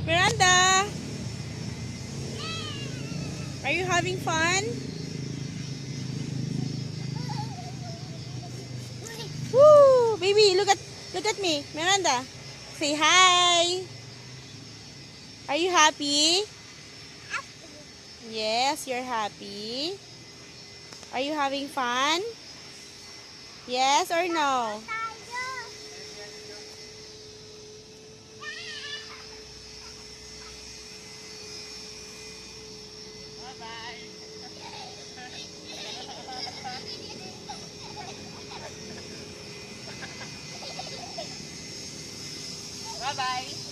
Miranda, are you having fun? Woo! Baby, look at me. Miranda, say hi. Are you happy? Yes, you're happy. Are you having fun? Yes or no? Bye-bye.